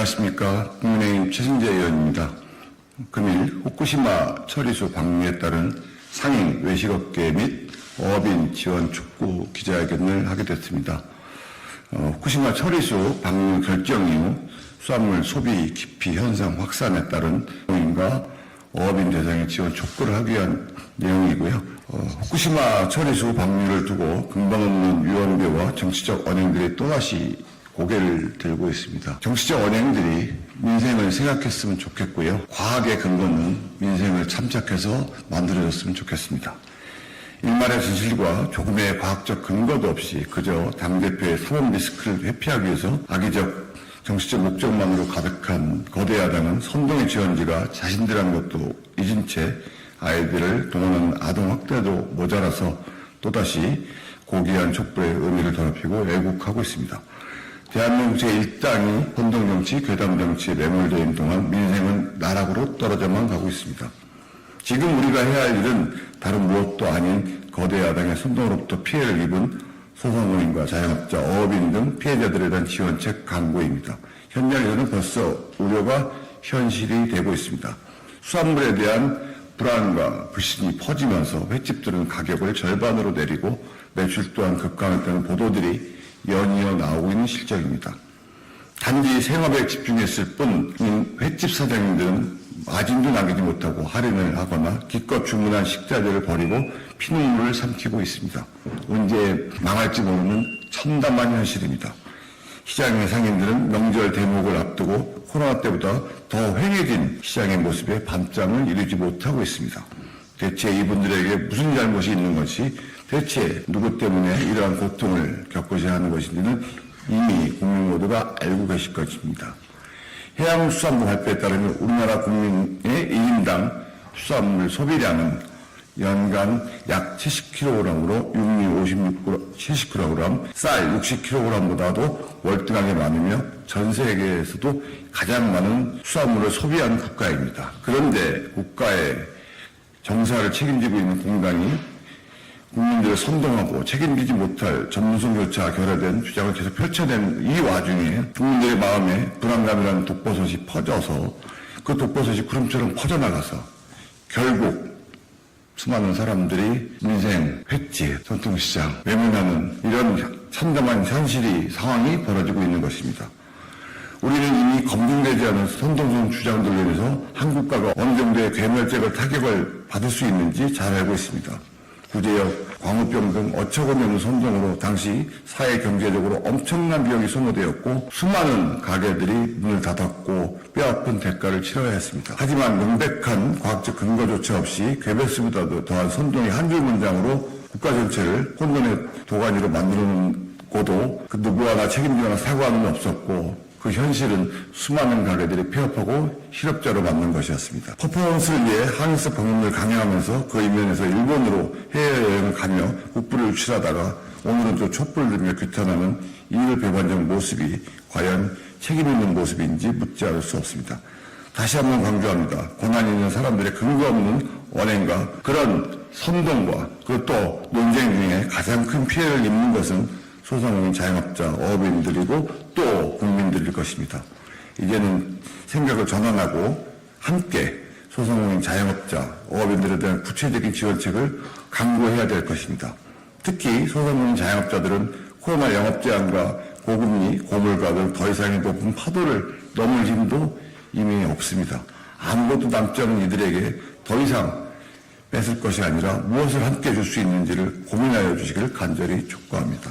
안녕하십니까. 국민의힘 최승재 의원입니다. 금일 후쿠시마 처리수 방류에 따른 상인 외식업계 및 어업인 지원 촉구 기자회견을 하게 됐습니다. 후쿠시마 처리수 방류 결정 이후 수산물 소비 기피 현상 확산에 따른 어업인과 어업인 대상의 지원 촉구를 하기 위한 내용이고요. 후쿠시마 처리수 방류를 두고 근본 없는 위원배와 정치적 언행들이 또다시 고개를 들고 있습니다. 정치적 언행들이 민생을 생각했으면 좋겠고요. 과학의 근거는 민생을 참작해서 만들어졌으면 좋겠습니다. 일말의 진실과 조금의 과학적 근거도 없이 그저 당대표의 사법 리스크를 회피하기 위해서 악의적 정치적 목적만으로 가득한 거대 야당은 선동의 지원지가 자신들한 것도 잊은 채 아이들을 동원하는 아동 학대도 모자라서 또다시 고귀한 촛불의 의미를 더럽히고 왜곡하고 있습니다. 대한민국 제1당이 선동정치, 괴담정치에 매몰되어 있는 동안 민생은 나락으로 떨어져만 가고 있습니다. 지금 우리가 해야 할 일은 다른 무엇도 아닌 거대 야당의 선동으로부터 피해를 입은 소상공인과 자영업자, 어업인 등 피해자들에 대한 지원책 강구입니다. 현장에서는 벌써 우려가 현실이 되고 있습니다. 수산물에 대한 불안과 불신이 퍼지면서 횟집들은 가격을 절반으로 내리고 매출 또한 급감했다는 보도들이 연이어 나오고 있는 실정입니다. 단지 생업에 집중했을 뿐 횟집 사장님들은 마진도 남기지 못하고 할인을 하거나 기껏 주문한 식자재를 버리고 피눈물을 삼키고 있습니다. 언제 망할지 모르는 참담한 현실입니다. 시장의 상인들은 명절 대목을 앞두고 코로나 때보다 더 휑해진 시장의 모습에 밤잠을 이루지 못하고 있습니다. 대체 이분들에게 무슨 잘못이 있는 것이 대체 누구 때문에 이러한 고통을 겪으셔야 하는 것인지는 이미 국민 모두가 알고 계실 것입니다. 해양수산부 발표에 따르면 우리나라 국민의 1인당 수산물 소비량은 연간 약 70kg으로 육류 70kg, 쌀 60kg보다도 월등하게 많으며 전 세계에서도 가장 많은 수산물을 소비하는 국가입니다. 그런데 국가의 정사를 책임지고 있는 공단이 국민들을 선동하고 책임지지 못할 전문성조차 결여된 주장을 계속 펼쳐낸 이 와중에 국민들의 마음에 불안감이라는 독버섯이 퍼져서 그 독버섯이 구름처럼 퍼져나가서 결국 수많은 사람들이 민생, 횟집, 전통시장, 외면하는 이런 참담한 상황이 벌어지고 있는 것입니다. 우리는 이미 검증되지 않은 선동성 주장들로 인해서 한국가가 어느 정도의 괴멸적인 타격을 받을 수 있는지 잘 알고 있습니다. 구제역, 광우병 등 어처구니 없는 선동으로 당시 사회 경제적으로 엄청난 비용이 소모되었고 수많은 가게들이 문을 닫았고 뼈아픈 대가를 치러야 했습니다. 하지만 명백한 과학적 근거조차 없이 괴벨스보다도 더한 선동의 한 줄 문장으로 국가 전체를 혼돈의 도가니로 만들어놓은 고도 그 누구 하나 책임지거나 사과는 없었고 그 현실은 수많은 가게들이 폐업하고 실업자로 맞는 것이었습니다. 퍼포먼스를 위해 한의사 방문을 강행하면서 그 이면에서 일본으로 해외여행을 가며 국부를 유출하다가 오늘은 또 촛불을 들며 규탄하는 이율 배반적 모습이 과연 책임 있는 모습인지 묻지 않을 수 없습니다. 다시 한번 강조합니다. 고난이 있는 사람들의 근거 없는 언행과 그런 선동과 그것도 논쟁 중에 가장 큰 피해를 입는 것은 소상공인 자영업자, 어업인들이고 또 국민들일 것입니다. 이제는 생각을 전환하고 함께 소상공인 자영업자, 어업인들에 대한 구체적인 지원책을 강구해야 될 것입니다. 특히 소상공인 자영업자들은 코로나 영업 제한과 고금리, 고물가 등 더 이상의 높은 파도를 넘을 힘도 이미 없습니다. 아무것도 남지 않은 이들에게 더 이상 뺏을 것이 아니라 무엇을 함께 줄 수 있는지를 고민하여 주시기를 간절히 촉구합니다.